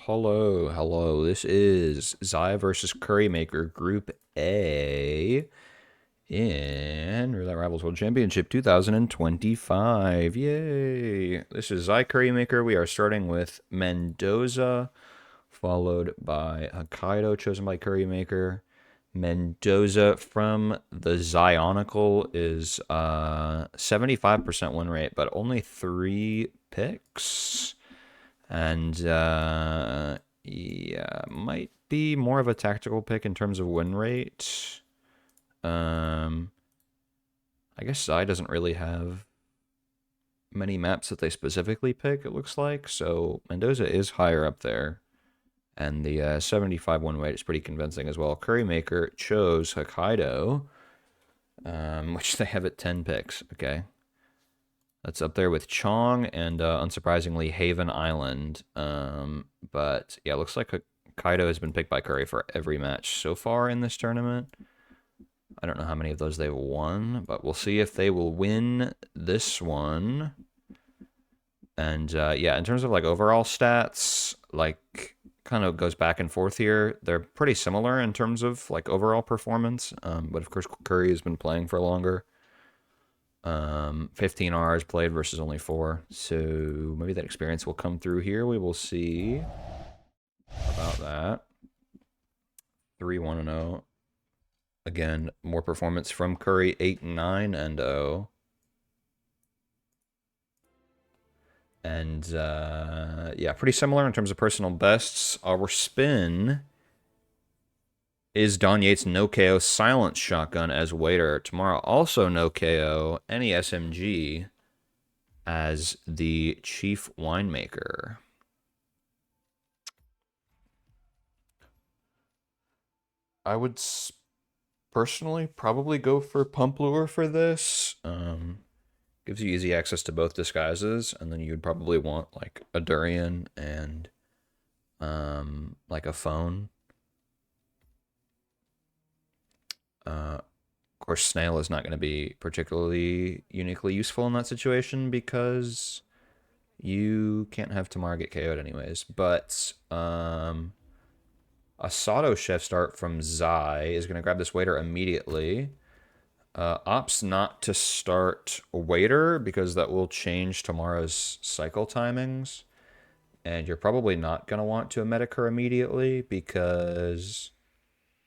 Hello, hello. This is Zaya versus Currymaker Group A in Roulette Rivals World Championship 2025. Yay! This is Zaya Currymaker. We are starting with Mendoza, followed by Hokkaido, chosen by Currymaker. Mendoza from the Zionicle is 75% win rate, but only 3 picks. And yeah, might be more of a tactical pick in terms of win rate. I guess Zai doesn't really have many maps that they specifically pick, it looks like. So Mendoza is higher up there. And the 75 win rate is pretty convincing as well. Currymaker chose Hokkaido, which they have at 10 picks. Okay. That's up there with Chong and, unsurprisingly, Haven Island. But yeah, it looks like Hokkaido has been picked by Curry for every match so far in this tournament. I don't know how many of those they've won, but we'll see if they will win this one. And yeah, in terms of like overall stats, like kind of goes back and forth here. They're pretty similar in terms of like overall performance. But of course, Curry has been playing for longer. 15 hours played versus only 4. So maybe that experience will come through here. We will see about that. 3-1-0. Again, more performance from Curry, 8-9-0. And yeah, pretty similar in terms of personal bests. Our spin is Don Yates no KO silent shotgun as waiter. Tomorrow also no KO any SMG as the chief winemaker. I would personally probably go for pump lure for this. Gives you easy access to both disguises, and then you'd probably want like a durian and like a phone. Of course, snail is not going to be particularly uniquely useful in that situation because you can't have Tamar get KO'd anyways. But a Sato chef start from Zai is going to grab this waiter immediately. Opts not to start waiter because that will change tomorrow's cycle timings. And you're probably not going to want to emedic her immediately because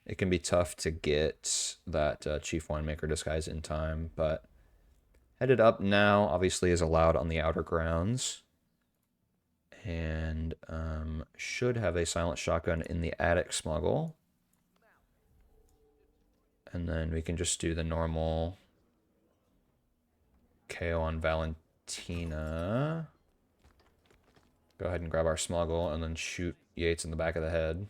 it can be tough to get that chief winemaker disguise in time. But headed up now obviously is allowed on the outer grounds. And should have a silent shotgun in the attic smuggle. And then we can just do the normal KO on Valentina. Go ahead and grab our smuggle and then shoot Yates in the back of the head.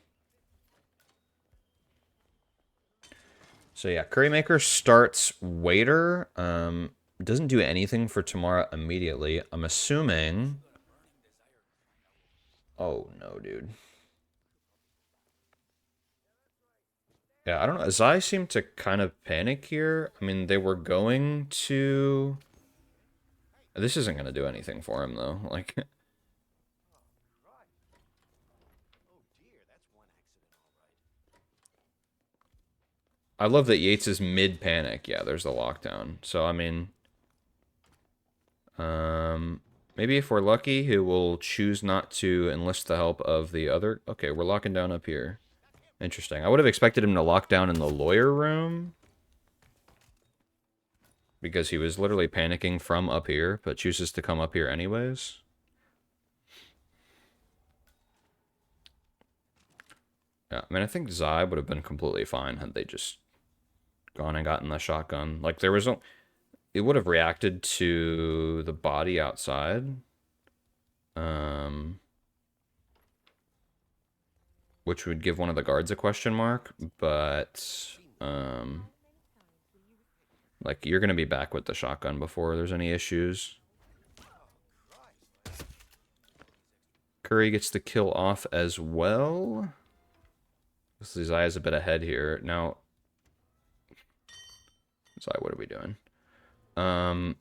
So yeah, Currymaker starts waiter. Doesn't do anything for tomorrow immediately. I'm assuming... Oh no, dude. Yeah, I don't know. Zai seemed to kind of panic here. I mean, they were going to... This isn't going to do anything for him, though. Like... I love that Yates is mid-panic. Yeah, there's the lockdown. So, I mean... maybe if we're lucky, he will choose not to enlist the help of the other... Okay, we're locking down up here. Interesting. I would have expected him to lock down in the lawyer room. Because he was literally panicking from up here, but chooses to come up here anyways. Yeah, I mean, I think Zai would have been completely fine had they just gone and gotten the shotgun. Like, there was no... It would have reacted to the body outside. Which would give one of the guards a question mark, but... like, you're going to be back with the shotgun before there's any issues. Curry gets the kill off as well. Zai is a bit ahead here. Now... Zai, what are we doing? I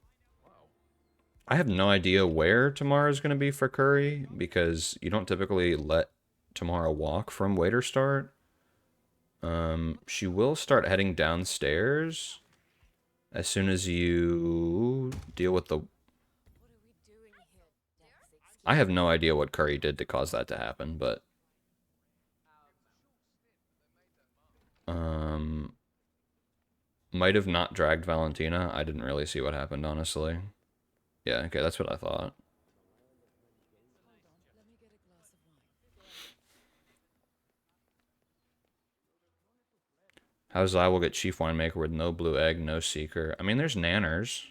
have no idea where tomorrow is going to be for Curry, because you don't typically let Tamara walk from waiter start. She will start heading downstairs as soon as you deal with the... I have no idea what Curry did to cause that to happen, but... Might have not dragged Valentina. I didn't really see what happened, honestly. Yeah, okay, that's what I thought. How Zai will get Chief Winemaker with no blue egg, no seeker. I mean, there's nanners.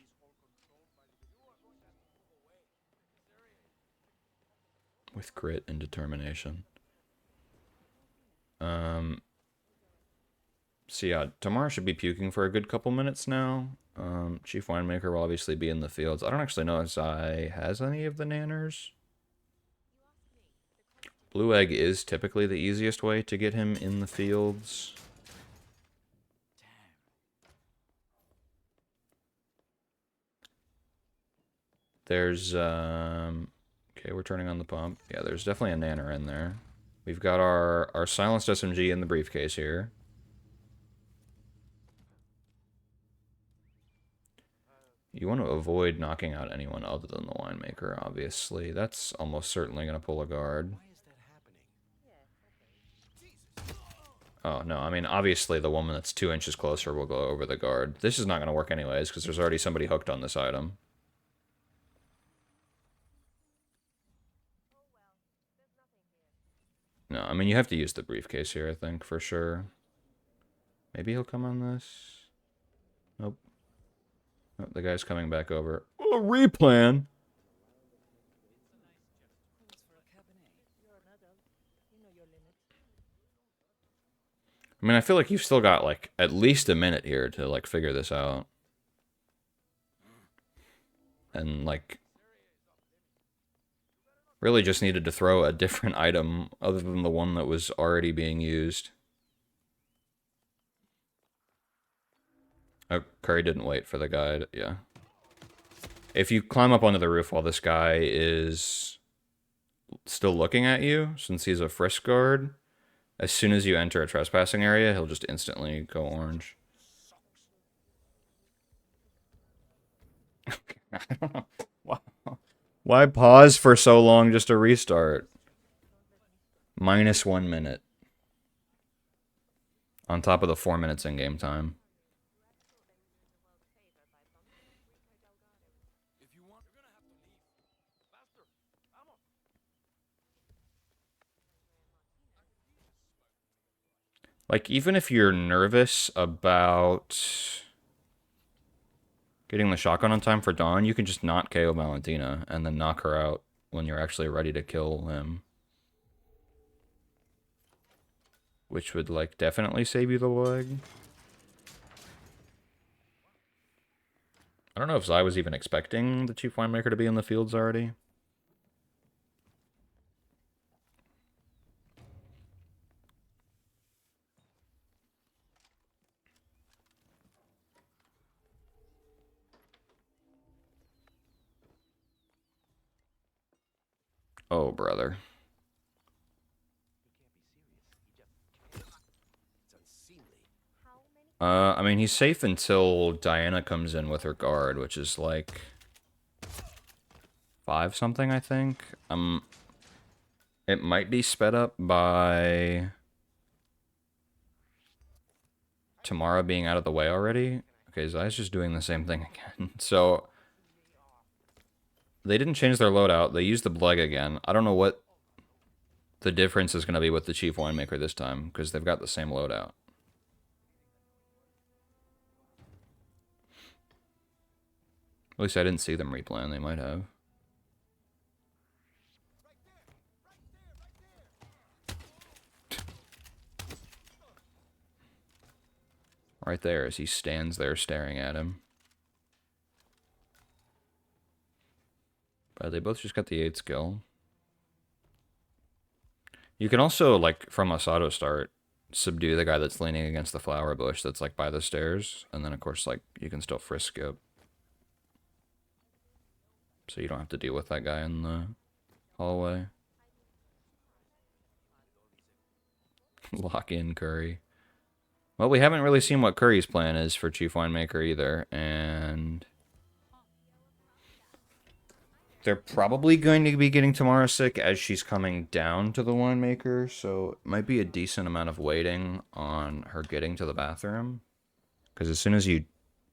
With grit and determination. So yeah, Tamara should be puking for a good couple minutes now. Chief Winemaker will obviously be in the fields. I don't actually know if Zai has any of the nanners. Blue egg is typically the easiest way to get him in the fields. There's, okay, we're turning on the pump. Yeah, there's definitely a nanner in there. We've got our silenced SMG in the briefcase here. You want to avoid knocking out anyone other than the winemaker, obviously. That's almost certainly going to pull a guard. Oh, no, I mean, obviously the woman that's 2 inches closer will go over the guard. This is not going to work anyways, because there's already somebody hooked on this item. No, I mean, you have to use the briefcase here, I think, for sure. Maybe he'll come on this. Nope. Oh, the guy's coming back over. Oh, replan! I mean, I feel like you've still got, like, at least a minute here to, like, figure this out. And, like, really just needed to throw a different item other than the one that was already being used. Oh, Curry didn't wait for the guy to, yeah. If you climb up onto the roof while this guy is still looking at you, since he's a frisk guard, as soon as you enter a trespassing area, he'll just instantly go orange. I don't know. Why pause for so long just to restart? -1 minute. On top of the 4 minutes in game time. Like, even if you're nervous about getting the shotgun on time for Dawn, you can just not KO Valentina and then knock her out when you're actually ready to kill him. Which would, like, definitely save you the leg. I don't know if Zai was even expecting the Chief Winemaker to be in the fields already. Oh, brother. I mean, he's safe until Diana comes in with her guard, which is like 5 something, I think. It might be sped up by Tamara being out of the way already. Okay, Zai's just doing the same thing again. So they didn't change their loadout. They used the Bleg again. I don't know what the difference is going to be with the Chief Winemaker this time, because they've got the same loadout. At least I didn't see them replan. They might have. Right there as he stands there staring at him. But they both just got the 8 skill. You can also, like, from a auto start, subdue the guy that's leaning against the flower bush that's, like, by the stairs. And then, of course, like, you can still frisk skip. So you don't have to deal with that guy in the hallway. Lock in Curry. Well, we haven't really seen what Curry's plan is for Chief Winemaker either, and they're probably going to be getting Tamara sick as she's coming down to the winemaker, so it might be a decent amount of waiting on her getting to the bathroom. Because as soon as you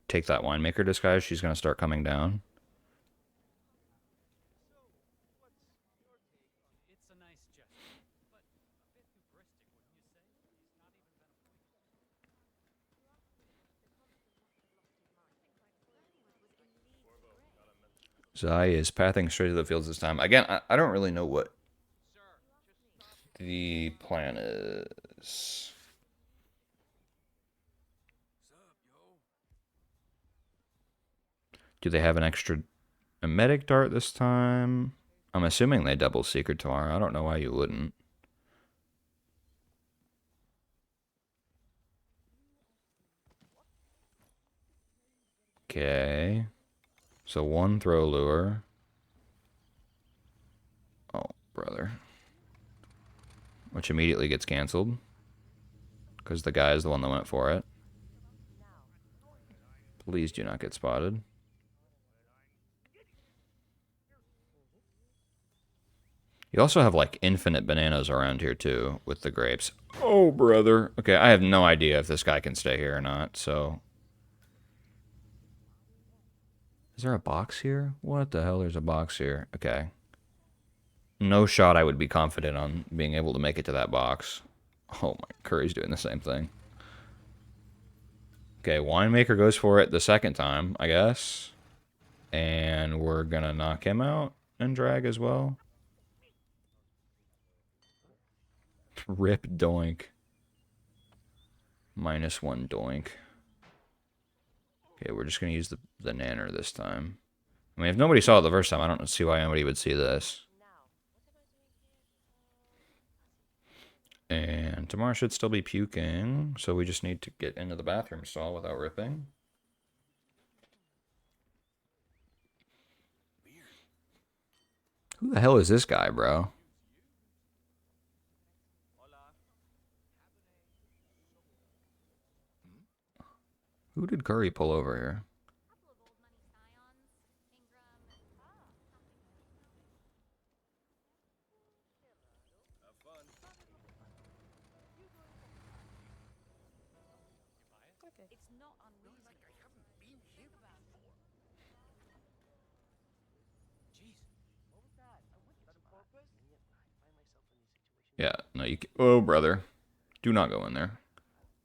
take that winemaker disguise, she's going to start coming down. Zai is pathing straight to the fields this time. Again, I don't really know what the plan is. Do they have an extra medic dart this time? I'm assuming they double secret tomorrow. I don't know why you wouldn't. Okay. So one throw lure. Oh, brother. Which immediately gets canceled. Because the guy is the one that went for it. Please do not get spotted. You also have like infinite bananas around here too with the grapes. Oh, brother. Okay, I have no idea if this guy can stay here or not, so. Is there a box here? What the hell? There's a box here. Okay. No shot I would be confident on being able to make it to that box. Oh my, Curry's doing the same thing. Okay, Winemaker goes for it the second time, I guess. And we're gonna knock him out and drag as well. Rip doink. -1 doink. Okay, we're just gonna use the nanner this time. I mean, if nobody saw it the first time, I don't see why anybody would see this. And Tamara should still be puking, so we just need to get into the bathroom stall without ripping. Who the hell is this guy, bro? Who did Curry pull over here? Yeah, no, you. Oh, brother, do not go in there.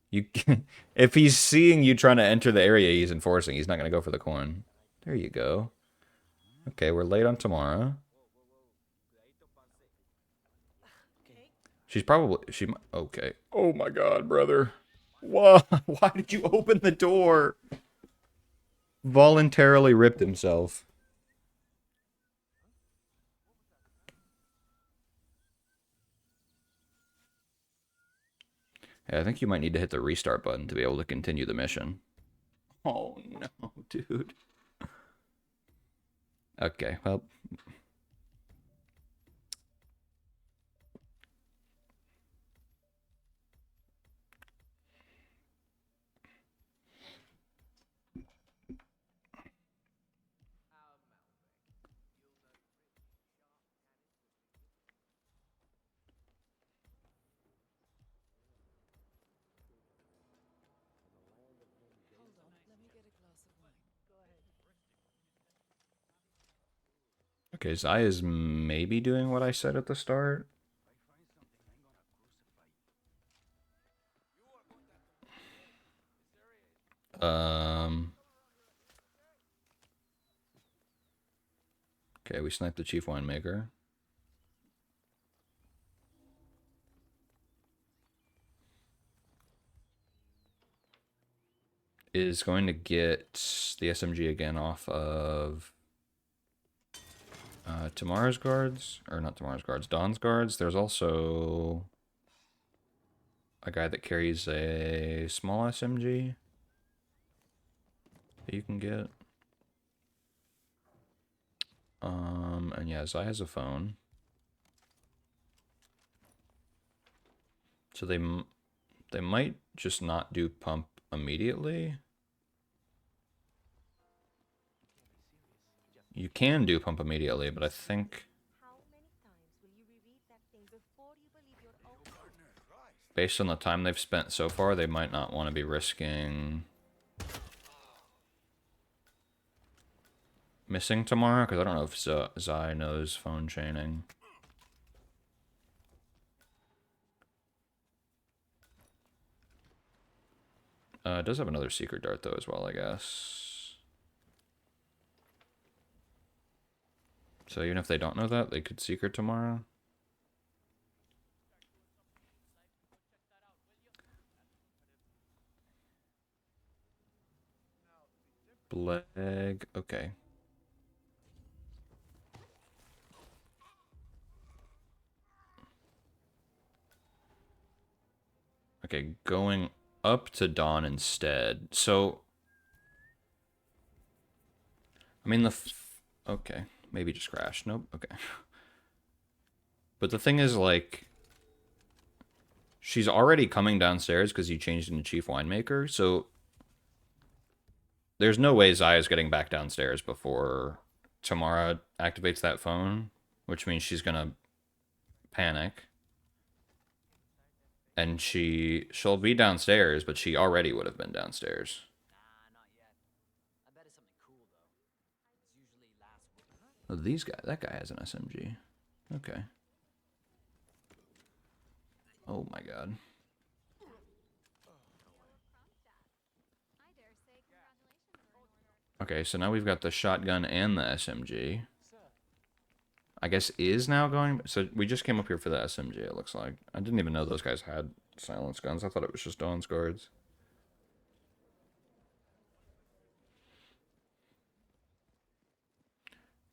You, if he's seeing you trying to enter the area he's enforcing, he's not gonna go for the coin. There you go. Okay, we're late on Tamara. She's probably okay. Oh my God, brother. Why? Why did you open the door? Voluntarily ripped himself. Yeah, I think you might need to hit the restart button to be able to continue the mission. Oh no, dude. Okay, well. Okay, Zai is maybe doing what I said at the start. Okay, we sniped the chief winemaker. Is going to get the SMG again off of Tamara's guards, or not Tamara's guards, Dawn's guards. There's also a guy that carries a small SMG that you can get. And yeah, Zai has a phone. So they might just not do pump immediately. You can do pump immediately, but I think based on the time they've spent so far, they might not want to be risking missing tomorrow, because I don't know if Zai knows phone chaining. It does have another secret dart, though, as well, I guess. So even if they don't know that, they could secret tomorrow. Bleg. Okay. Okay, going up to Dawn instead. So, I mean, okay, maybe just crash. Nope, okay. But the thing is, like, she's already coming downstairs because you changed into Chief Winemaker, so there's no way Zaya's getting back downstairs before Tamara activates that phone, which means she's gonna panic. And she'll be downstairs, but she already would have been downstairs. Oh, that guy has an SMG. Okay. Oh my god. Okay, so now we've got the shotgun and the SMG. I guess is now going... So we just came up here for the SMG, it looks like. I didn't even know those guys had silence guns. I thought it was just Dawn's guards.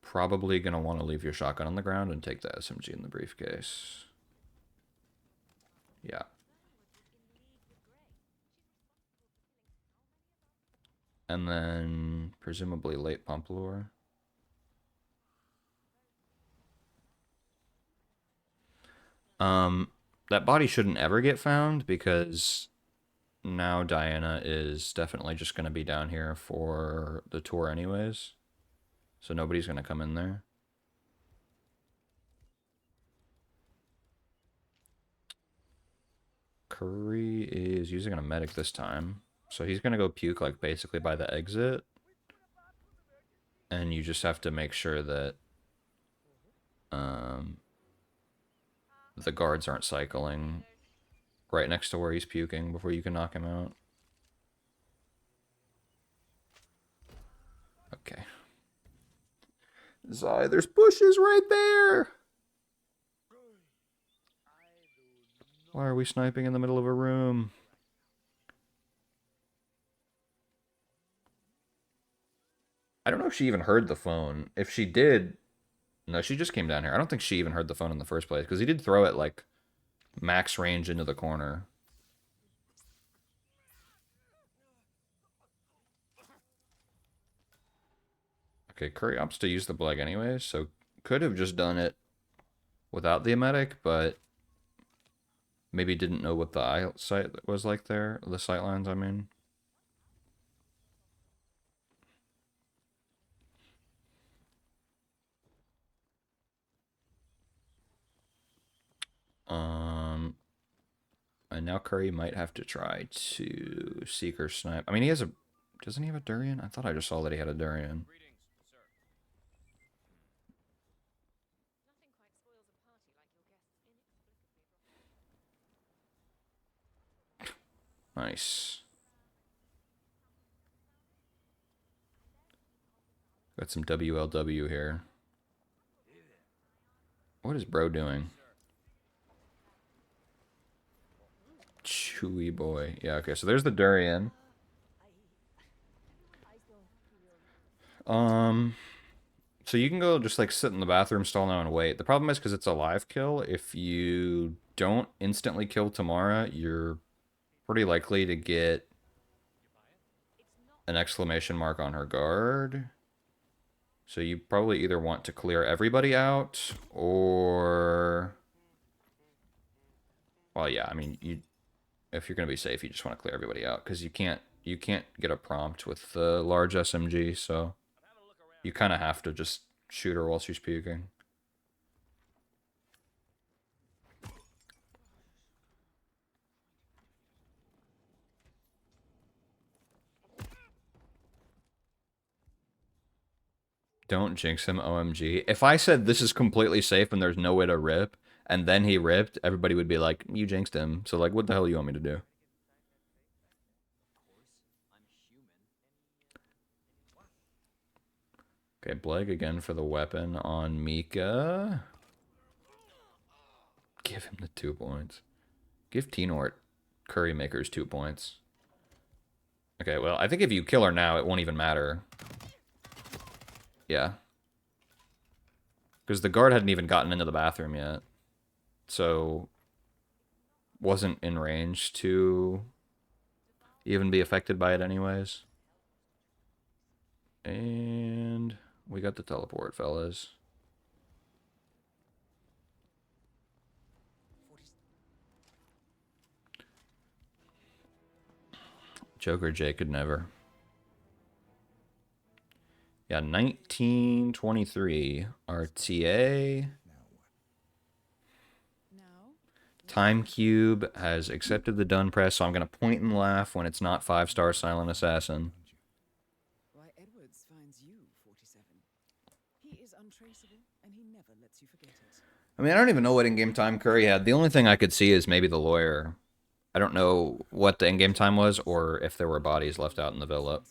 Probably going to want to leave your shotgun on the ground and take the SMG in the briefcase. Yeah. And then presumably late pump lure. That body shouldn't ever get found because now Diana is definitely just going to be down here for the tour anyways. So nobody's going to come in there. Curry is using a medic this time. So he's going to go puke like basically by the exit. And you just have to make sure that the guards aren't cycling right next to where he's puking before you can knock him out. Okay. Zai, there's bushes right there! Why are we sniping in the middle of a room? I don't know if she even heard the phone. If she did... No, she just came down here. I don't think she even heard the phone in the first place, because he did throw it, like, max range into the corner. Okay, Curry opts to use the Bleg anyways, so could have just done it without the emetic, but maybe didn't know what the eye sight was like there. The sight lines, I mean. And now Curry might have to try to Seeker snipe. I mean, he has a... Doesn't he have a Durian? I thought I just saw that he had a Durian. Nice. Got some WLW here. What is bro doing? Chewy boy. Yeah, okay, so there's the Durian. So you can go just like sit in the bathroom stall now and wait. The problem is because it's a live kill, if you don't instantly kill Tamara, you're pretty likely to get an exclamation mark on her guard. So you probably either want to clear everybody out or Well, yeah, I mean, if you're gonna be safe, you just want to clear everybody out because you can't get a prompt with the large SMG, so you kind of have to just shoot her while she's puking. Don't jinx him, OMG. If I said this is completely safe and there's no way to rip, and then he ripped, everybody would be like, you jinxed him. So, like, what the hell do you want me to do? Okay, Bleg again for the weapon on Mika. Give him the 2 points. Give T-Nort CurryMaker's 2 points. Okay, well, I think if you kill her now, it won't even matter. Yeah. Because the guard hadn't even gotten into the bathroom yet. So, wasn't in range to even be affected by it anyways. And we got the teleport, fellas. Joker J could never. Yeah, 1923 RTA. Time Cube has accepted the done press, so I'm going to point and laugh when it's not 5-star Silent Assassin. Why Edwards finds you, 47. He is untraceable, and he never lets you forget it. I mean, I don't even know what in-game time Curry had. The only thing I could see is maybe the lawyer. I don't know what the in-game time was, or if there were bodies left out in the villa.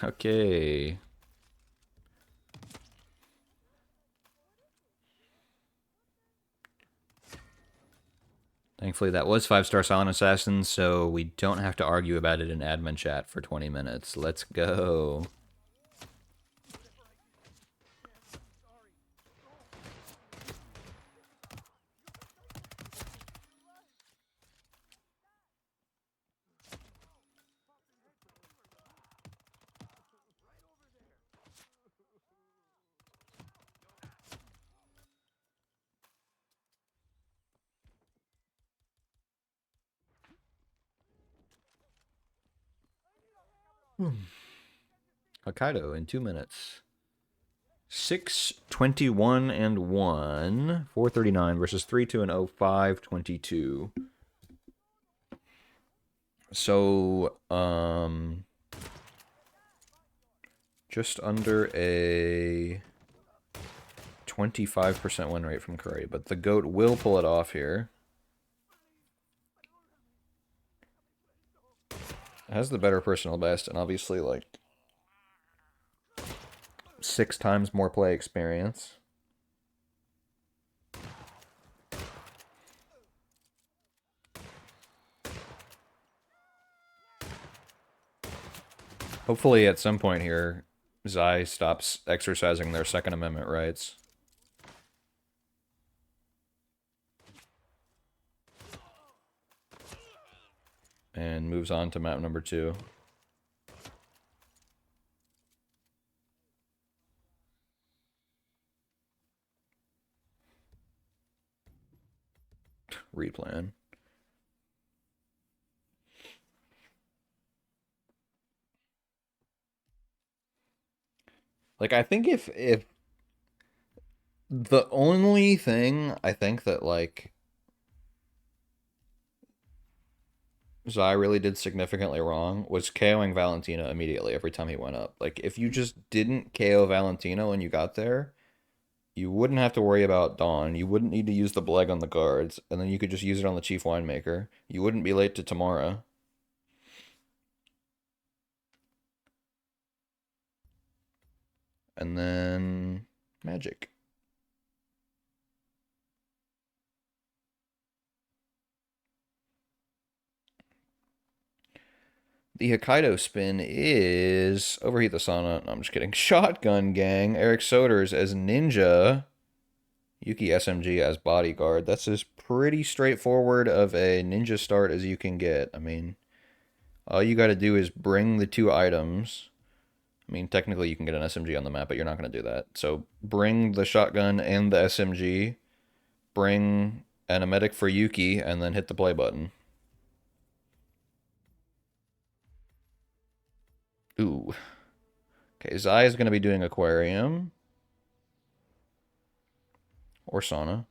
Okay. Thankfully, that was 5-star Silent Assassin, so we don't have to argue about it in admin chat for 20 minutes. Let's go. Hokkaido in 2 minutes. 6:21 and 1. 4:39 versus 3-2 and 05:22. So, just under a 25% win rate from Curry, but the GOAT will pull it off here. Has the better personal best, and obviously, like, 6 times more play experience. Hopefully, at some point here, Zai stops exercising their Second Amendment rights. And moves on to map number 2. Replan. Like, I think if the only thing I think that, like, Zai really did significantly wrong was KOing Valentina immediately every time he went up. Like, if you just didn't KO Valentina when you got there, you wouldn't have to worry about Dawn. You wouldn't need to use the Bleg on the guards, and then you could just use it on the Chief Winemaker. You wouldn't be late to Tamara. And then Magic. The Hokkaido spin is Overheat the Sauna. No, I'm just kidding. Shotgun Gang. Eric Soders as Ninja. Yuki SMG as Bodyguard. That's as pretty straightforward of a ninja start as you can get. I mean, All you got to do is bring the two items. I mean, technically you can get an SMG on the map, but you're not going to do that. So bring the shotgun and the SMG, bring an emetic for Yuki, and then hit the play button. Ooh. Okay, Zai is going to be doing aquarium. Or sauna.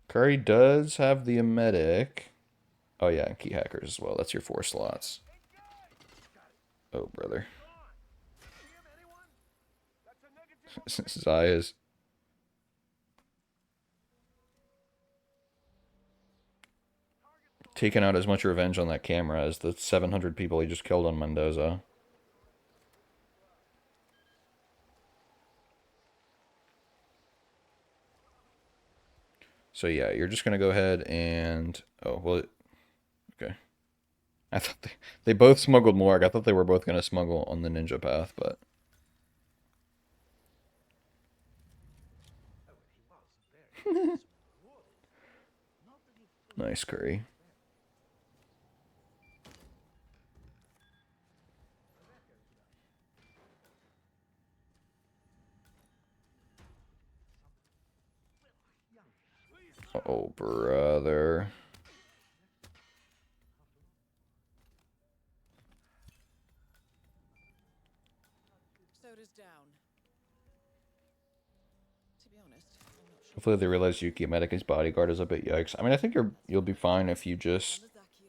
Curry does have the emetic. Oh yeah, and key hackers as well. That's your 4 slots. Oh, brother. Zai is taking out as much revenge on that camera as the 700 people he just killed on Mendoza. So yeah, you're just gonna go ahead and okay. I thought they both smuggled Morg. I thought they were both gonna smuggle on the ninja path, but nice Curry. Oh, brother. Soda's down. To be honest, I'm not sure. Hopefully they realize Yuki Medica's bodyguard is a bit yikes. I mean, I think you'll be fine if you just Yamazaki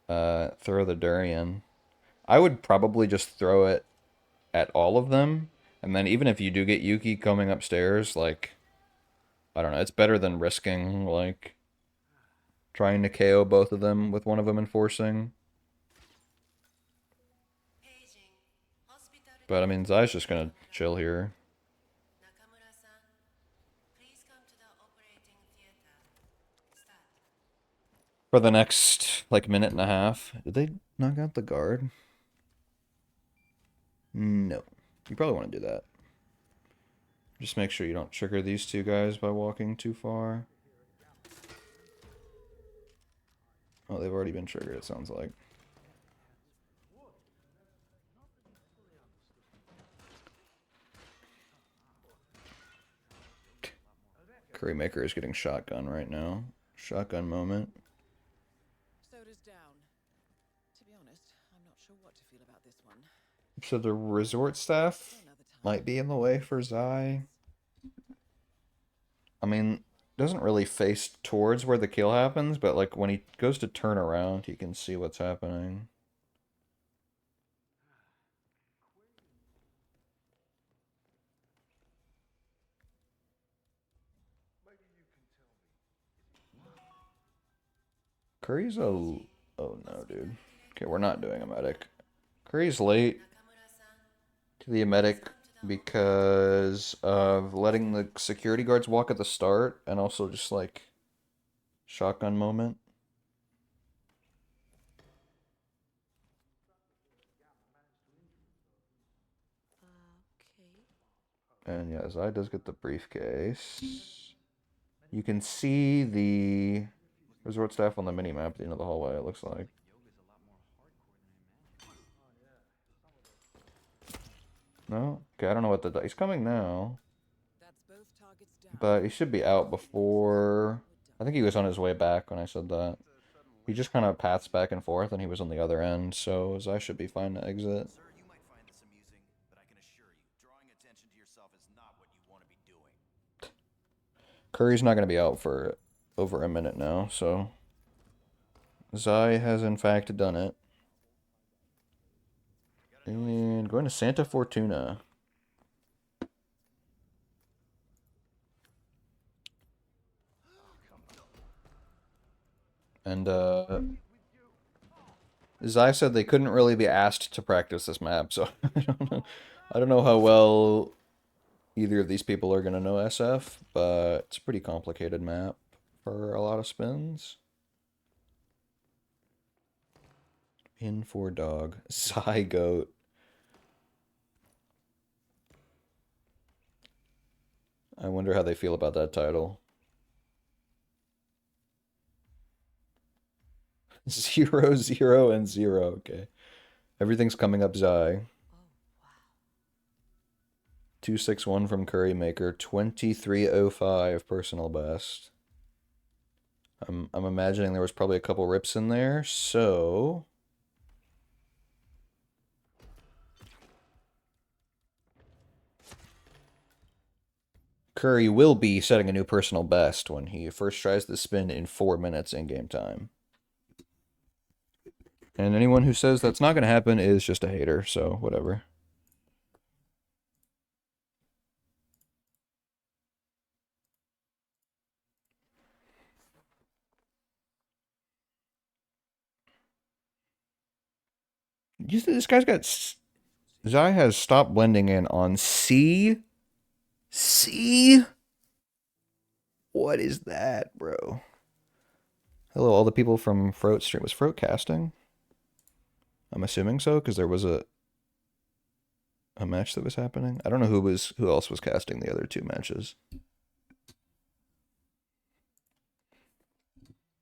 awaits. throw the durian. I would probably just throw it at all of them, and then even if you do get Yuki coming upstairs, like I don't know, it's better than risking like trying to KO both of them with one of them enforcing. But I mean, Zai's just gonna chill here. For the next, like, minute and a half. Did they knock out the guard? No. You probably want to do that. Just make sure you don't trigger these two guys by walking too far. Oh, they've already been triggered, it sounds like. CurryMaker is getting shotgun right now. Shotgun moment. Soda's down. To be honest, I'm not sure what to feel about this one. So the resort staff might be in the way for Zai. I mean, doesn't really face towards where the kill happens, but like when he goes to turn around, he can see what's happening. Curry's a... Oh no, dude. Okay, we're not doing a medic. Curry's late to the medic because of letting the security guards walk at the start and also just like shotgun moment. Okay. And yeah, Zai does get the briefcase. You can see the resort staff on the mini map at the end of the hallway, it looks like. No? Okay, I don't know what the... He's coming now. That's both targets down. But he should be out before... I think he was on his way back when I said that. He just kind of paths back and forth, and he was on the other end, so Zai should be fine to exit. Sir, you might find this amusing, but I can assure you, drawing attention to yourself is not what you want to be doing. Curry's not going to be out for over a minute now, so... Zai has in fact done it. And going to Santa Fortuna. And Zai said they couldn't really be asked to practice this map, so I don't know. I don't know how well either of these people are gonna know SF, but it's a pretty complicated map for a lot of spins. In for dog. Zai goat. I wonder how they feel about that title. 0, 0, and 0. Okay. Everything's coming up Zai. 261 from CurryMaker. 2305 personal best. I'm imagining there was probably a couple rips in there, so Curry will be setting a new personal best when he first tries the spin in 4 minutes in game time. And anyone who says that's not going to happen is just a hater, so whatever. You think this guy's got... Zai has stopped blending in on C? C? What is that, bro? Hello, all the people from Froat stream. Was Froat casting? I'm assuming so, because there was a match that was happening. I don't know who else was casting the other two matches.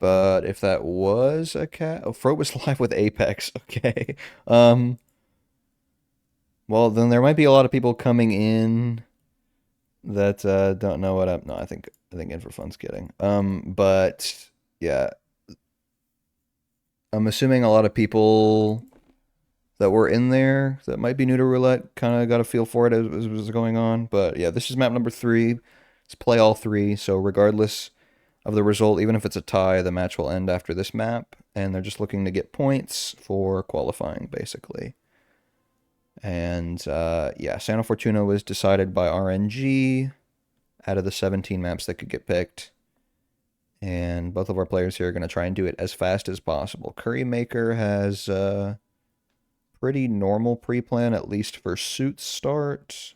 But if that was a cat, oh, Froat was live with Apex. Okay. Well, then there might be a lot of people coming in that don't know what I'm. No, I think In for Fun's kidding. But yeah, I'm assuming a lot of people that were in there that might be new to roulette kind of got a feel for it as was going on. But yeah, this is map number 3. It's play all 3. So regardless of the result, even if it's a tie, the match will end after this map, and they're just looking to get points for qualifying, basically. And yeah, Santa Fortuna was decided by RNG out of the 17 maps that could get picked. And both of our players here are going to try and do it as fast as possible. CurryMaker has pretty normal pre-plan, at least for suit start.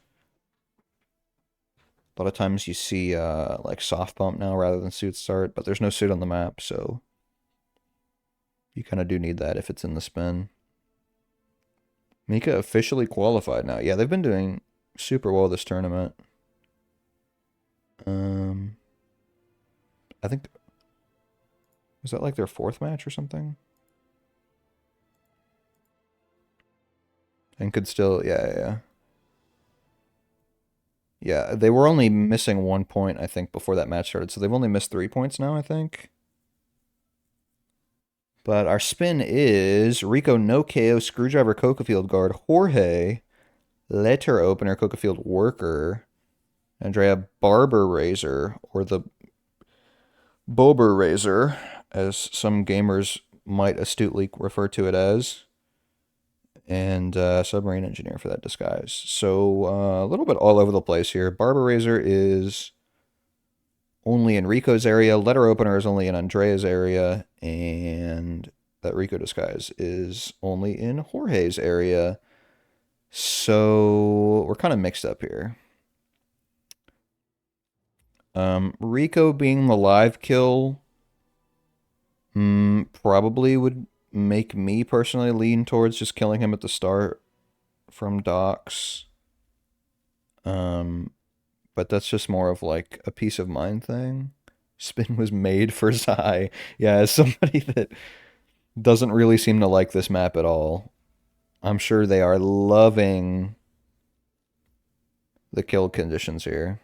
A lot of times you see like soft pump now rather than suit start, but there's no suit on the map, so you kind of do need that if it's in the spin. Mika officially qualified now. Yeah, they've been doing super well this tournament. I think, was that like their 4th match or something? And could still, yeah. Yeah, they were only missing 1 point, I think, before that match started. So they've only missed 3 points now, I think. But our spin is Rico no KO, Screwdriver, Coca-Field guard, Jorge, Letter opener, Coca-Field worker, Andrea Barber Razor, or the Bober Razor, as some gamers might astutely refer to it as, and Submarine Engineer for that disguise. So a little bit all over the place here. Barber Razor is only in Rico's area. Letter opener is only in Andrea's area, and that Rico disguise is only in Jorge's area. So we're kind of mixed up here. Rico being the live kill probably would make me personally lean towards just killing him at the start from docks. But that's just more of like a peace of mind thing. Spin was made for Zai. Yeah, as somebody that doesn't really seem to like this map at all, I'm sure they are loving the kill conditions here.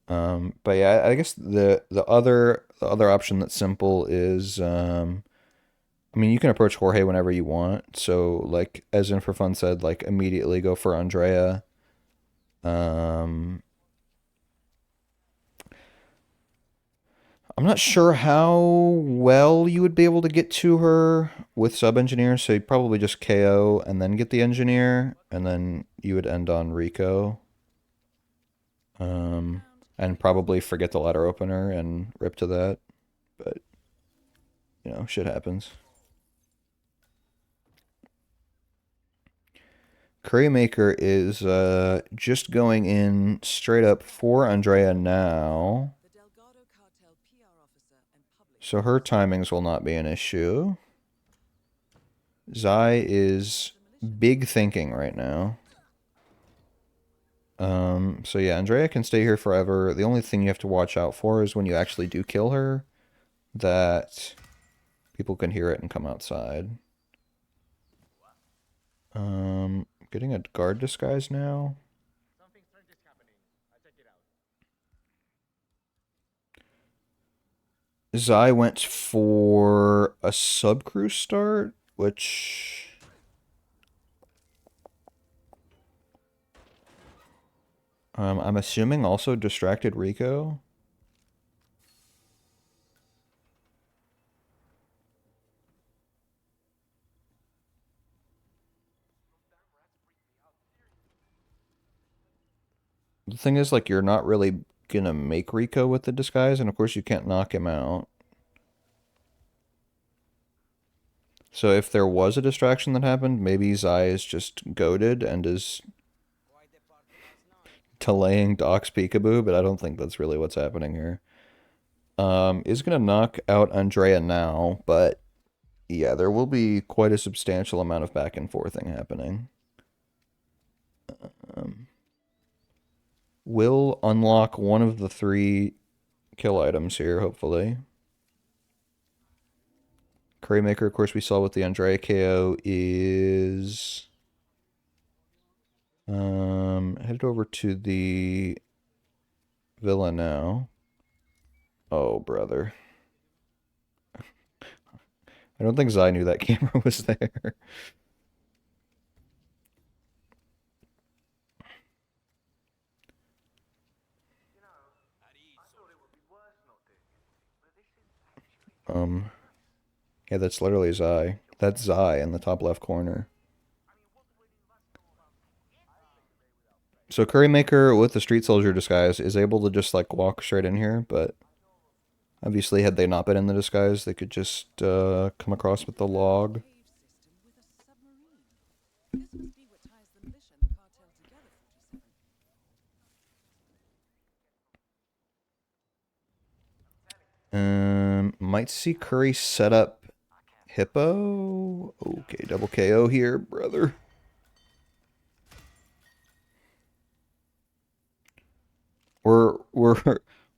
But yeah, I guess the other option that's simple is I mean, you can approach Jorge whenever you want. So like as In for Fun said, like immediately go for Andrea. I'm not sure how well you would be able to get to her with sub-engineer, so you'd probably just KO and then get the engineer, and then you would end on Rico. And probably forget the ladder opener and rip to that. But, you know, shit happens. CurryMaker is just going in straight up for Andrea now. So her timings will not be an issue. Zai is big thinking right now. So yeah, Andrea can stay here forever. The only thing you have to watch out for is when you actually do kill her, that people can hear it and come outside. Getting a guard disguise now. Zai went for a subcrew start, which I'm assuming also distracted Rico. The thing is, like, you're not really gonna make Rico with the disguise, and of course you can't knock him out. So if there was a distraction that happened, maybe Zai is just goaded and is delaying Doc's peekaboo, but I don't think that's really what's happening here. Is gonna knock out Andrea now, but yeah, there will be quite a substantial amount of back and forthing happening. Will unlock one of the 3 kill items here, hopefully. CurryMaker, of course, we saw with the Andrea KO is headed over to the villa now. Oh, brother. I don't think Zai knew that camera was there. Yeah, that's literally Zai. That's Zai in the top left corner. So CurryMaker with the Street Soldier disguise is able to just like walk straight in here, but obviously had they not been in the disguise, they could just come across with the log. Cave system with a submarine. This must be what ties the militia and the cartel together, 47. Might see Curry set up Hippo. Okay, double KO here, brother. We're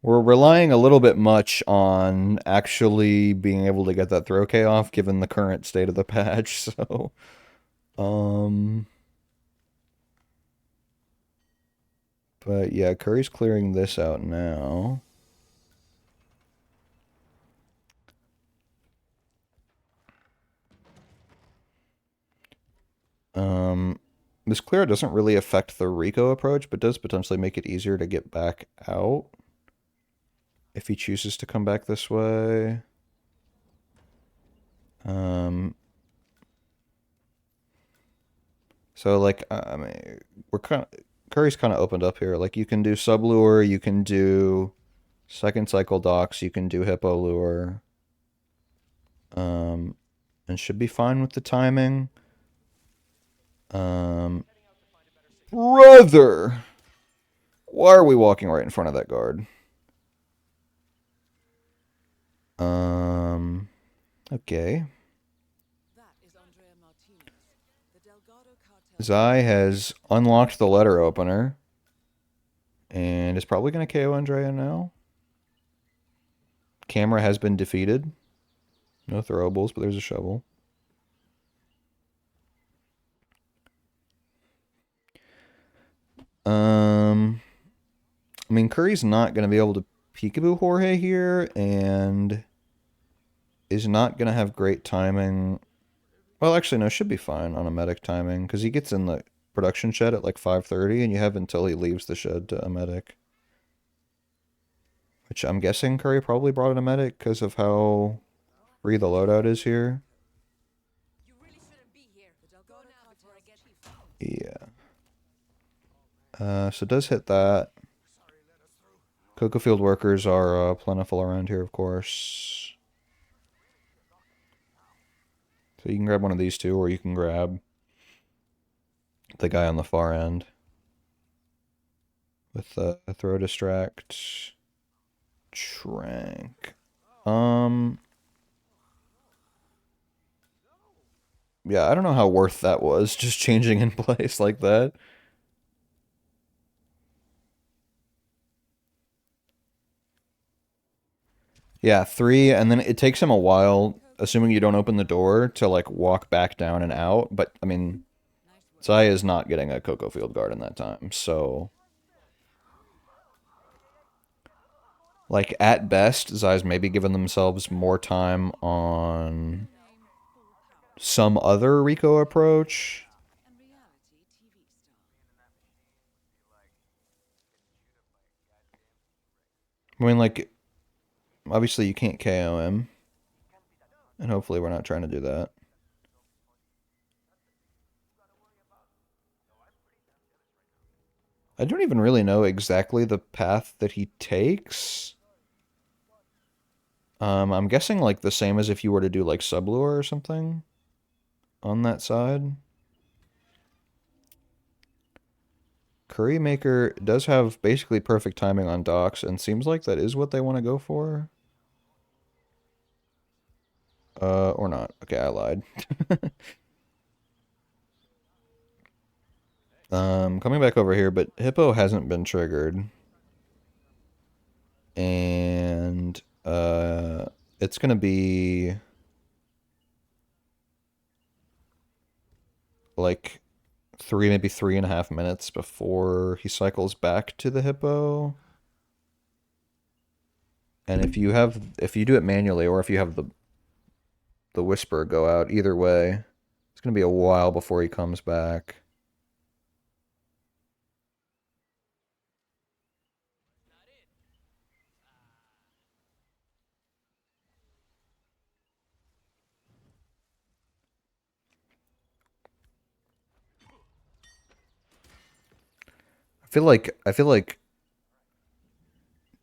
relying a little bit much on actually being able to get that throw K off given the current state of the patch, so but yeah, Curry's clearing this out now. This clear doesn't really affect the Rico approach, but does potentially make it easier to get back out if he chooses to come back this way. So like, I mean, Curry's kind of opened up here. Like you can do sub lure, you can do second cycle docks, you can do hippo lure, and should be fine with the timing. Brother, why are we walking right in front of that guard? Okay. That is Andrea Martinez. The Delgado cartel. Zai has unlocked the letter opener and is probably going to KO Andrea now. Camera has been defeated. No throwables, but there's a shovel. I mean, Curry's not going to be able to peekaboo Jorge here and is not going to have great timing. Well, actually, no, should be fine on a medic timing because he gets in the production shed at like 5:30 and you have until he leaves the shed to a medic. Which I'm guessing Curry probably brought in a medic because of how free the loadout is here. You really shouldn't be here. The Delgado cartel chief. Yeah. So it does hit that. Cocoa field workers are plentiful around here, of course. So you can grab one of these two, or you can grab the guy on the far end with a throw distract. Trank. Yeah, I don't know how worth that was, just changing in place like that. Yeah, 3, and then it takes him a while assuming you don't open the door, to like walk back down and out. But I mean, Zai is not getting a Cocoa Field Guard in that time, so like at best, Zai's maybe giving themselves more time on some other Rico approach. And reality TV star. I mean, like, obviously you can't KO him, and hopefully we're not trying to do that. I don't even really know exactly the path that he takes. I'm guessing like the same as if you were to do like Sublure or something on that side. CurryMaker does have basically perfect timing on docks, and seems like that is what they want to go for. Or not. Okay, I lied. Coming back over here, but Hippo hasn't been triggered. And, it's gonna be like maybe 3.5 minutes before he cycles back to the Hippo. And if you do it manually, or if you have the Whisper go out, either way, it's gonna be a while before he comes back. I feel like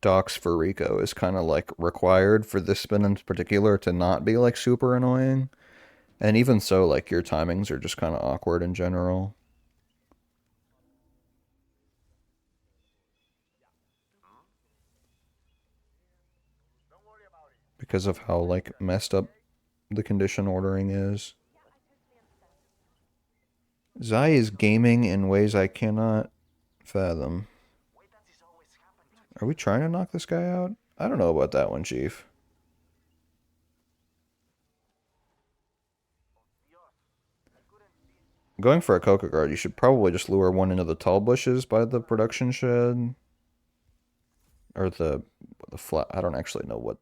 Docs for Rico is kind of like required for this spin in particular to not be like super annoying. And even so, like your timings are just kind of awkward in general because of how like messed up the condition ordering is. Zai is gaming in ways I cannot fathom. Are we trying to knock this guy out? I don't know about that one, Chief. Going for a Coca Guard, you should probably just lure one into the tall bushes by the production shed. Or the flat. I don't actually know what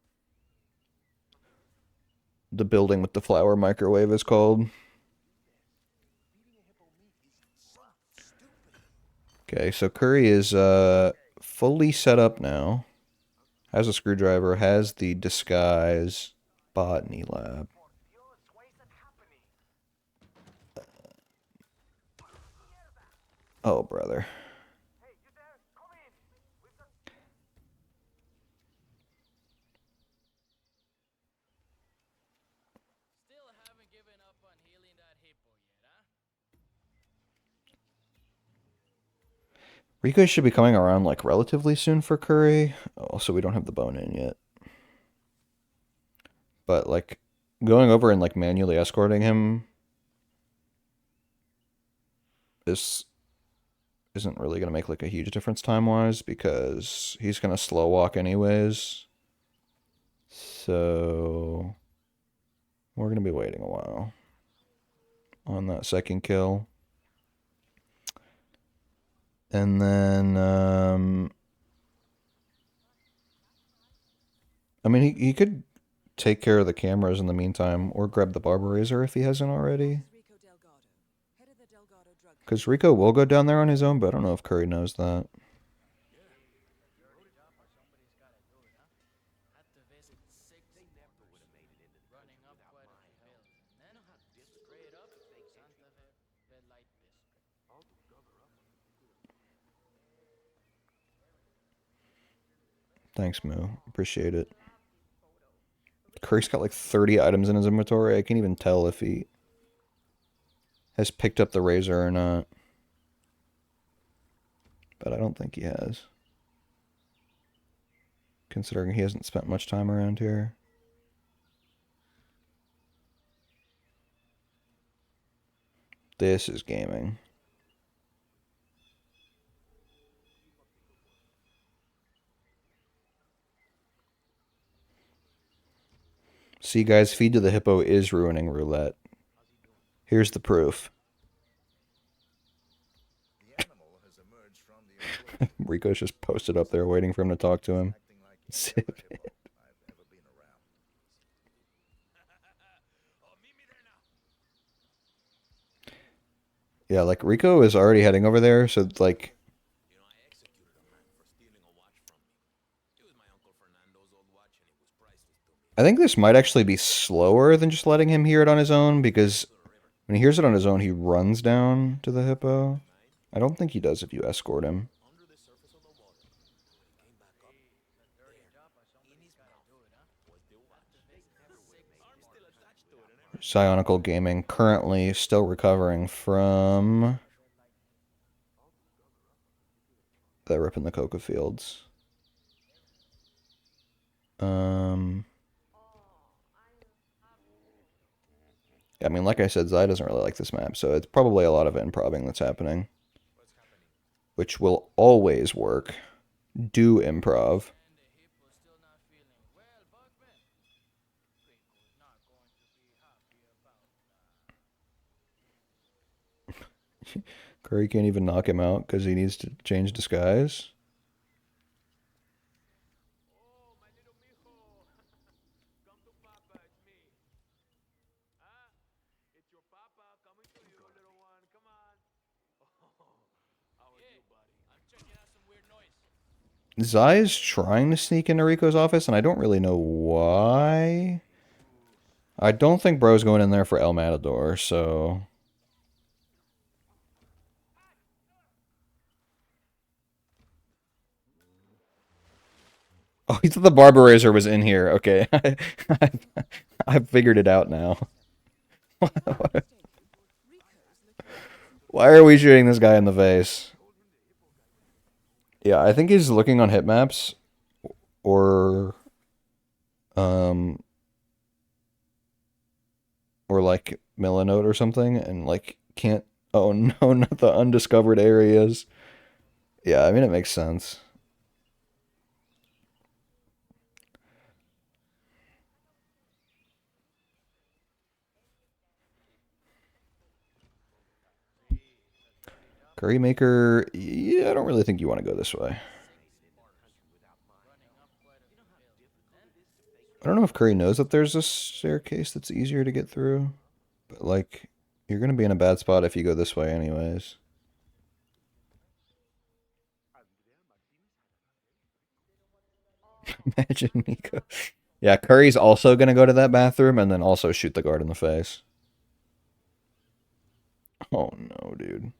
the building with the flower microwave is called. Okay, so Curry is fully set up now. Has a screwdriver, has the disguise botany lab. Oh, brother. Still haven't given up on healing that hippo yet, huh? Rico should be coming around like relatively soon for Curry. Also, we don't have the bone in yet. But like going over and like manually escorting him is isn't really gonna make like a huge difference time wise because he's gonna slow walk anyways. So we're gonna be waiting a while on that second kill. And then I mean he could take care of the cameras in the meantime or grab the barber razor if he hasn't already. Rico Delgado, head of the Delgado drug. Because Rico will go down there on his own, but I don't know if Curry knows that. Had to visit 6 running up quite a few hills. And then straight up Santa Fe Red Light District. Thanks, Moo. Appreciate it. Curry's got like 30 items in his inventory. I can't even tell if he has picked up the razor or not. But I don't think he has. Considering he hasn't spent much time around here. This is gaming. See, guys, feed to the hippo is ruining roulette. Here's the proof. The animal has emerged from the enclosure, Rico's just posted up there waiting for him to talk to him. acting like he's Zip the it. hippo I've ever been around. Yeah, like Rico is already heading over there, so like You know, I executed a man for stealing a watch from me. It was my Uncle Fernando's old watch, and it was priceless to me. I think this might actually be slower than just letting him hear it on his own, because when he hears it on his own, he runs down to the hippo. I don't think he does if you escort him. Under the surface of the water. When he came back up, there, in his mouth, was the watch. I'm still attached to it and everything. Psionical Gaming currently still recovering from that rip in the coca fields. I mean, like I said, Zai doesn't really like this map, so it's probably a lot of improving that's happening. Which will always work. Do improv. And the hippo's still not feeling well, Bugman. Rico's not going to be happy about that. Curry can't even knock him out because he needs to change disguise. Oh, my little mijo. Come to Papa, it's me. Huh? It's your Papa coming to you, little one. Come on. Oh, how are you, buddy? I'm checking out some weird noise. Zai is trying to sneak into Rico's office, and I don't really know why. I don't think Bro's going in there for El Matador, so... Oh, he thought the Barber Razor was in here. Okay. I figured it out now. Why are we shooting this guy in the face? Yeah, I think he's looking on hit maps or like Milanote or something and like can't, oh no, not the undiscovered areas. Yeah, I mean it makes sense. CurryMaker, yeah, I don't really think you want to go this way. I don't know if Curry knows that there's a staircase that's easier to get through, but like, you're gonna be in a bad spot if you go this way anyways. Imagine Nico. Yeah, Curry's also gonna go to that bathroom and then also shoot the guard in the face. Oh no, dude.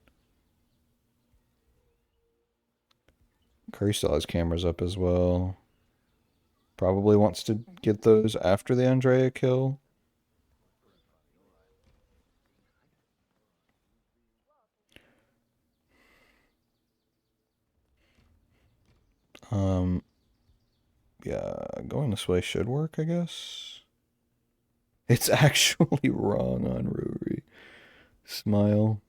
Curry still has cameras up as well. Probably wants to get those after the Andrea kill. Yeah, going this way should work, I guess. It's actually wrong on Ruri. Smile.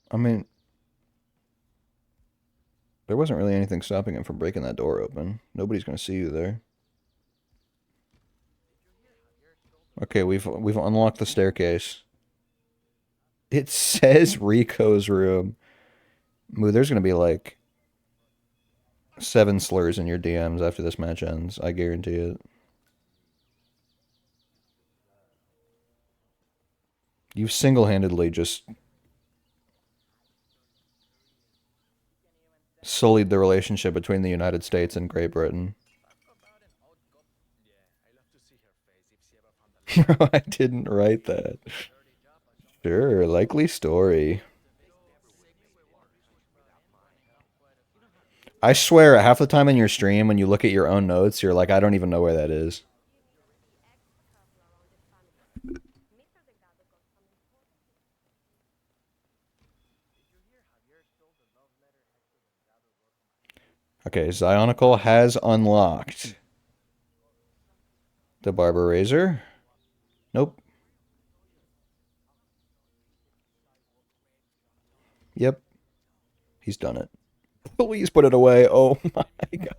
I mean, there wasn't really anything stopping him from breaking that door open. Nobody's gonna see you there. Okay, we've unlocked the staircase. It says Rico's room. Moo, there's gonna be like 7 slurs in your DMs after this match ends. I guarantee it. You've single-handedly just sullied the relationship between the United States and Great Britain. Bro, I didn't write that. Sure, likely story. I swear, half the time in your stream, when you look at your own notes, you're like, I don't even know where that is. Okay, Zionical has unlocked the Barber Razor. Nope. Yep. He's done it. Please put it away. Oh my god.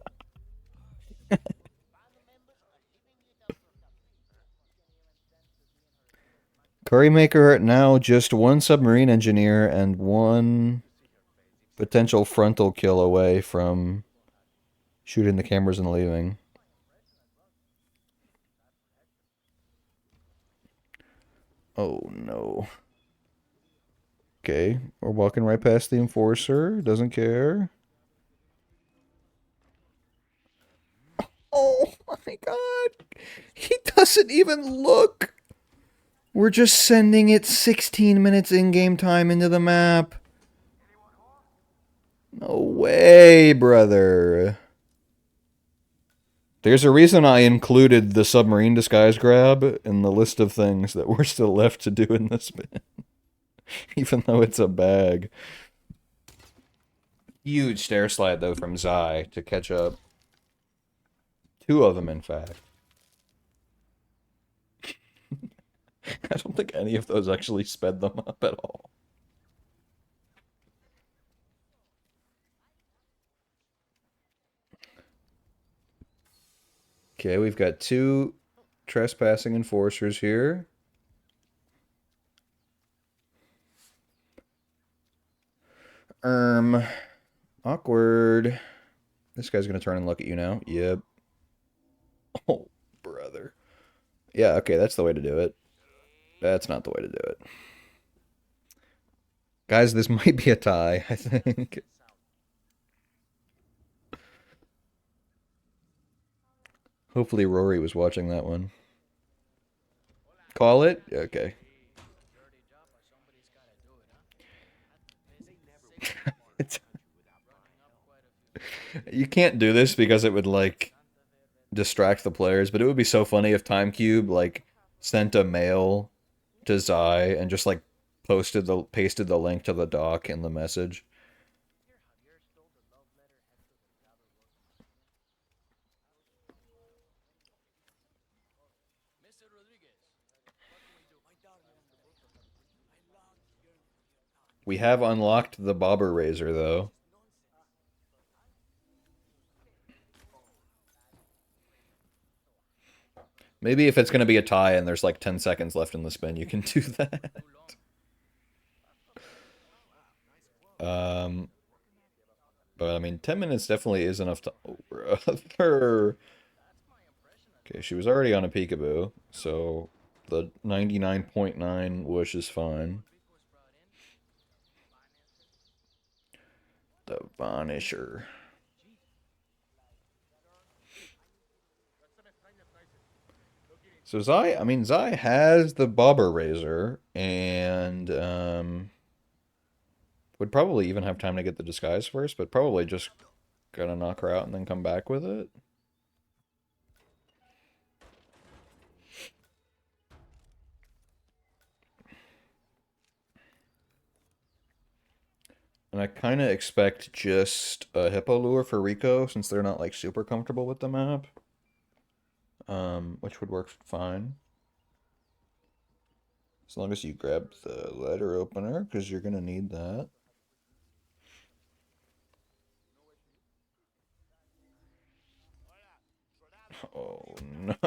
CurryMaker now just one submarine engineer and one potential frontal kill away from shooting the cameras and leaving. Oh no. Okay, we're walking right past the enforcer. Doesn't care. Oh my god. He doesn't even look. We're just sending it 16 minutes in-game time into the map. No way, brother. There's a reason I included the submarine disguise grab in the list of things that we're still left to do in this bit. Even though it's a bag. Huge stair slide, though, from Zai to catch up. Two of them, in fact. I don't think any of those actually sped them up at all. Okay, we've got two trespassing enforcers here. Awkward. This guy's gonna turn and look at you now. Yep. Oh, brother. Yeah, okay, that's the way to do it. That's not the way to do it. Guys, this might be a tie, I think. Hopefully Rory was watching that one. Call it? Okay. Dirty job, but somebody's gotta do it, huh? It's, Running up quite a few. you can't do this because it would, like, distract the players, but it would be so funny if TimeCube, like, sent a mail to Zai and just, like, pasted the link to the doc in the message. Mr. Rodriguez, what can we do? We have unlocked the bobber razor, though. Maybe if it's going to be a tie and there's like 10 seconds left in the spin, you can do that. But I mean, 10 minutes definitely is enough to... Oh, brother. Okay, she was already on a peekaboo, so the 99.9 whoosh is fine. The Vanisher. So Zai has the bobber razor, and would probably even have time to get the disguise first, but probably just gonna knock her out and then come back with it. And I kind of expect just a hippo lure for Rico, since they're not like super comfortable with the map. Which would work fine. As long as you grab the letter opener, because you're gonna need that. Oh no,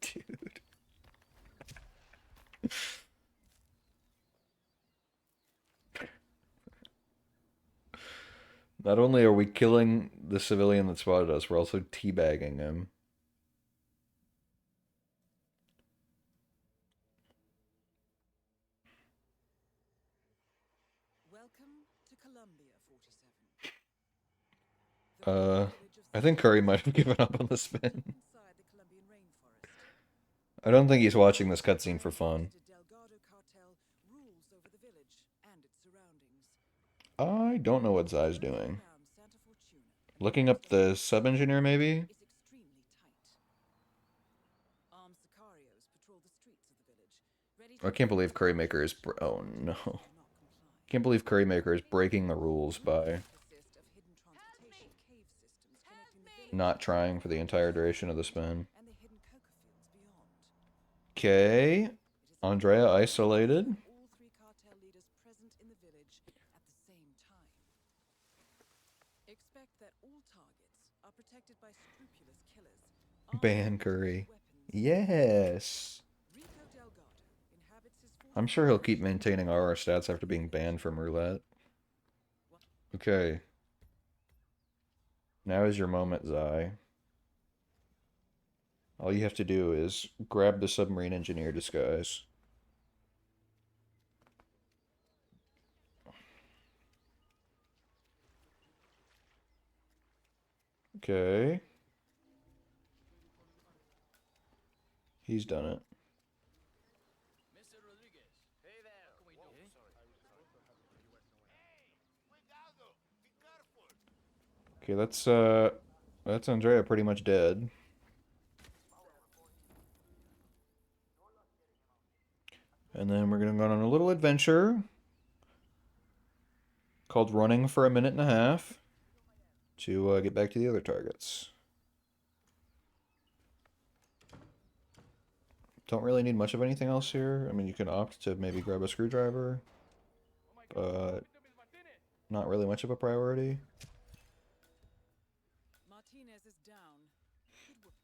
dude. Not only are we killing the civilian that spotted us, we're also teabagging him. Welcome to Columbia, 47. I think Curry might have given up on the spin. Inside the Colombian rainforest. I don't think he's watching this cutscene for fun. The Delgado cartel rules over the village and its surroundings. I don't know what Zai's doing. Around Santa Fortuna Looking up the sub-engineer, maybe? is extremely tight. Armed sicarios patrol the streets of the village, ready to I can't believe CurryMaker is... Oh, no. not comply. Can't believe CurryMaker is breaking the rules by Assist of hidden transportation cave systems connecting the village not trying for the entire duration of the spin. and the hidden coca fields beyond. Okay. Andrea isolated. All three cartel leaders present in the village at the same time. Expect that all targets are protected by scrupulous killers Ban Curry. Yes. Rico Delgado inhabits his I'm sure he'll keep maintaining RR stats after being banned from roulette. Okay. Now is your moment, Zai. All you have to do is grab the submarine engineer disguise. Okay. He's done it. Mr. Rodriguez. Hey there. What can we do? Okay, that's Andrea pretty much dead. And then we're gonna go on a little adventure called Running for a Minute and a Half to get back to the other targets. Don't really need much of anything else here. I mean, you can opt to maybe grab a screwdriver, but not really much of a priority. Martinez is down. Good work.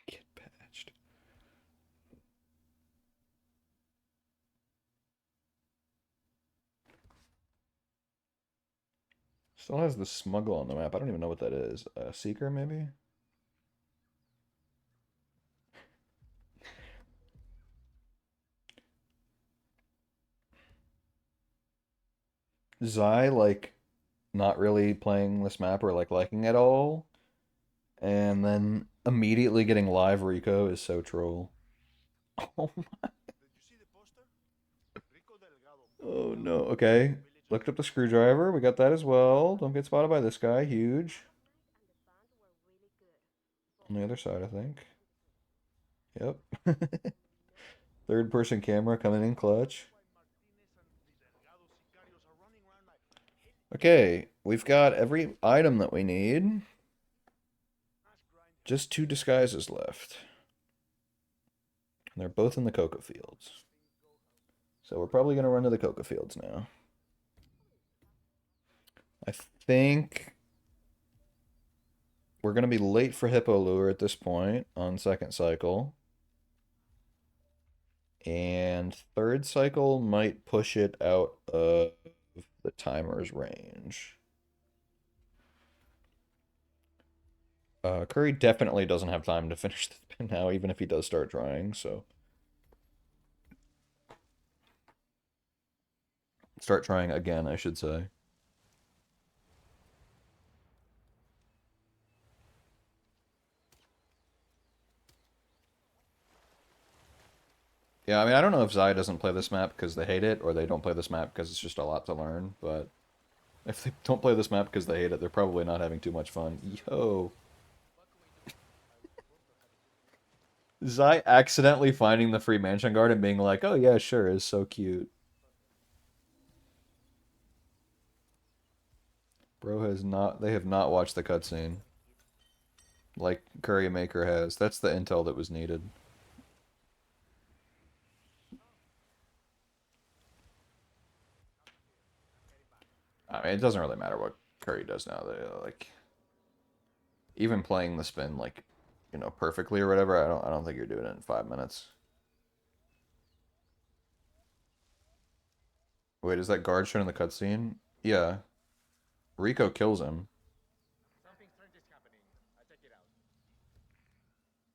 Get patched. Still has the smuggle on the map. I don't even know what that is. A seeker, maybe? Zai, like, not really playing this map or, like, liking it all. And then immediately getting live Rico is so troll. Oh my. Oh no. Okay. Looked up the screwdriver. We got that as well. Don't get spotted by this guy. Huge. On the other side, I think. Yep. Third person camera coming in clutch. Okay, we've got every item that we need. Just 2 disguises left. And they're both in the cocoa fields. So we're probably going to run to the cocoa fields now. I think we're going to be late for Hippo Lure at this point on second cycle. And third cycle might push it out of the timer's range. Curry definitely doesn't have time to finish the spin now, even if he does start trying, so. Start trying again, I should say. Yeah, I mean, I don't know if Zai doesn't play this map because they hate it, or they don't play this map because it's just a lot to learn, but if they don't play this map because they hate it, they're probably not having too much fun. Yo! Zai accidentally finding the free mansion guard and being like, oh yeah, sure, is so cute. Bro has not, they have not watched the cutscene. Like CurryMaker has. That's the intel that was needed. I mean, it doesn't really matter what Curry does now. They, like, even playing the spin, like, you know, perfectly or whatever, I don't think you're doing it in 5 minutes. Wait, is that guard shown in the cutscene? Yeah. Rico kills him.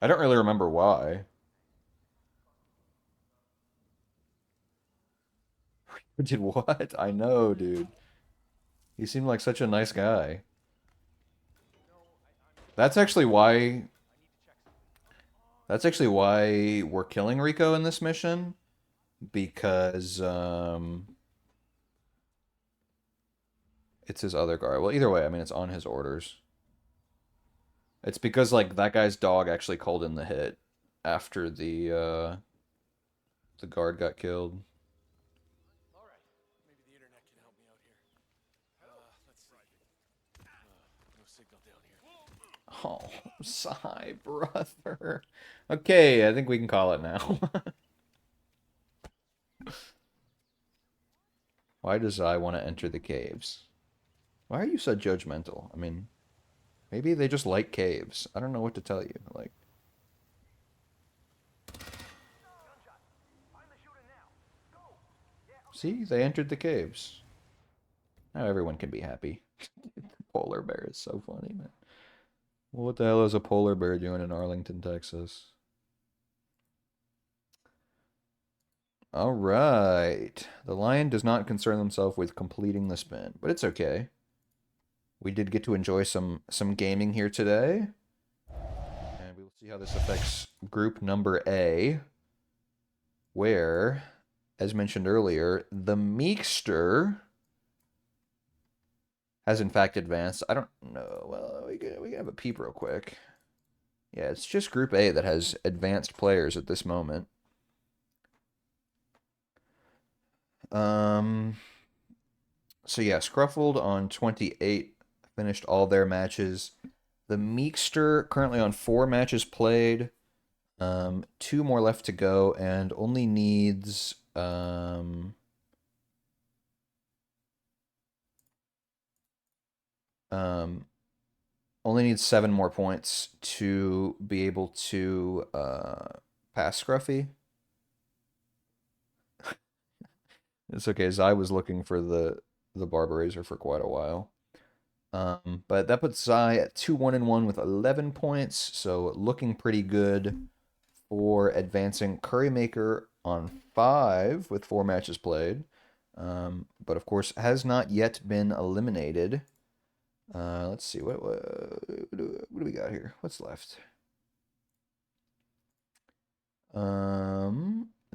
I don't really remember why. Did what? I know, dude. He seemed like such a nice guy. That's actually why... That's actually why we're killing Rico in this mission. Because, it's his other guard. Well, either way, I mean, it's on his orders. It's because, like, that guy's dog actually called in the hit after the guard got killed. All right. Maybe the internet can help me out here. Let's see. No signal down here. Oh, sigh, brother. Okay, I think we can call it now. Why does I want to enter the caves? Why are you so judgmental? I mean, maybe they just like caves. I don't know what to tell you. Like, see, they entered the caves. Now everyone can be happy. Polar bear is so funny, man. What the hell is a polar bear doing in Arlington, Texas? All right. The lion does not concern himself with completing the spin, but it's okay. We did get to enjoy some gaming here today. And we will see how this affects group number A, where, as mentioned earlier, the Meekster has in fact advanced. I don't know. Well, we can have a peep real quick. Yeah, it's just Group A that has advanced players at this moment. So yeah, Scruffled on 28 finished all their matches. The Meekster currently on 4 matches played. 2 more left to go, and only needs only needs 7 more points to be able to pass Scruffy. It's okay, Zai was looking for the Barbarizer for quite a while. But that puts Zai at 2-1-1 with 11 points, so looking pretty good for advancing. CurryMaker on 5 with 4 matches played, but of course has not yet been eliminated. Let's see, what do we got here? What's left?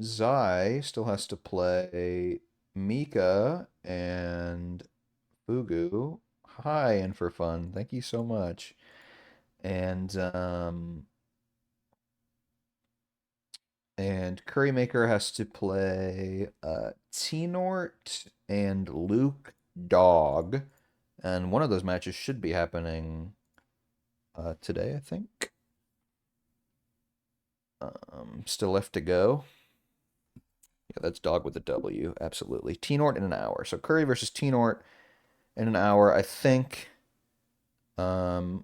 Zai still has to play Mika and Fugu. Hi, and for fun. Thank you so much. And CurryMaker has to play T-Nort and Luke Dog. And one of those matches should be happening today, I think. Still left to go. Yeah, that's Dog with a W, absolutely. T-Nort in an hour. So Curry versus T-Nort in an hour, I think. That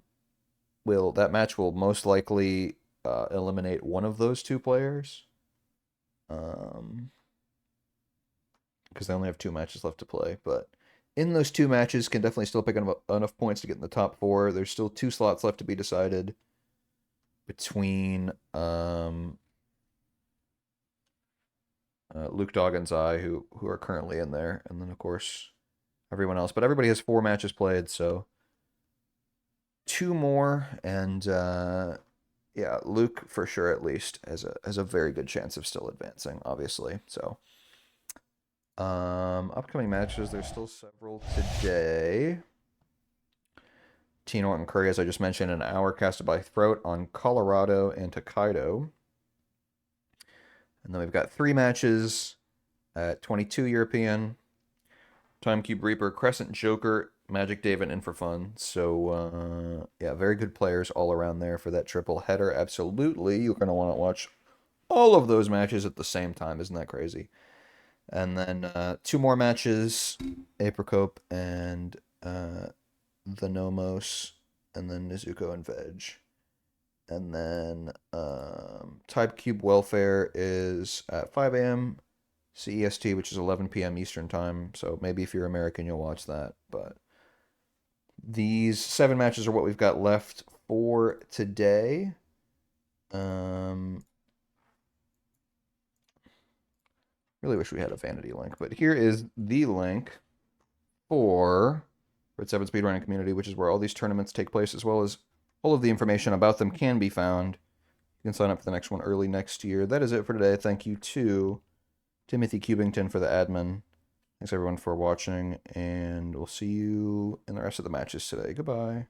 match will most likely eliminate one of those 2 players. Because they only have 2 matches left to play. But in those 2 matches, can definitely still pick up enough points to get in the top 4. There's still 2 slots left to be decided between Luke Dog and Zai, who are currently in there, and then of course everyone else. But everybody has 4 matches played, so 2 more, and yeah, Luke for sure at least has a very good chance of still advancing, obviously. So upcoming matches, there's still several today. T-Nort and Curry, as I just mentioned, an hour casted by Throat on Colorado and Tokaido. And then we've got 3 matches at 22 European. Time Cube Reaper, Crescent Joker, Magic David, and for fun. So, yeah, very good players all around there for that triple header. Absolutely. You're going to want to watch all of those matches at the same time. Isn't that crazy? And then 2 more matches, Apricope and the Nomos, and then Nezuko and Veg. And then Type Cube Welfare is at 5 a.m. CEST, which is 11 p.m. Eastern Time. So maybe if you're American, you'll watch that. But these 7 matches are what we've got left for today. Really wish we had a vanity link, but here is the link for Red 7 Speedrunning Community, which is where all these tournaments take place, as well as all of the information about them can be found. You can sign up for the next one early next year. That is it for today. Thank you to Timothy Cubington for the admin. Thanks everyone for watching, and we'll see you in the rest of the matches today. Goodbye.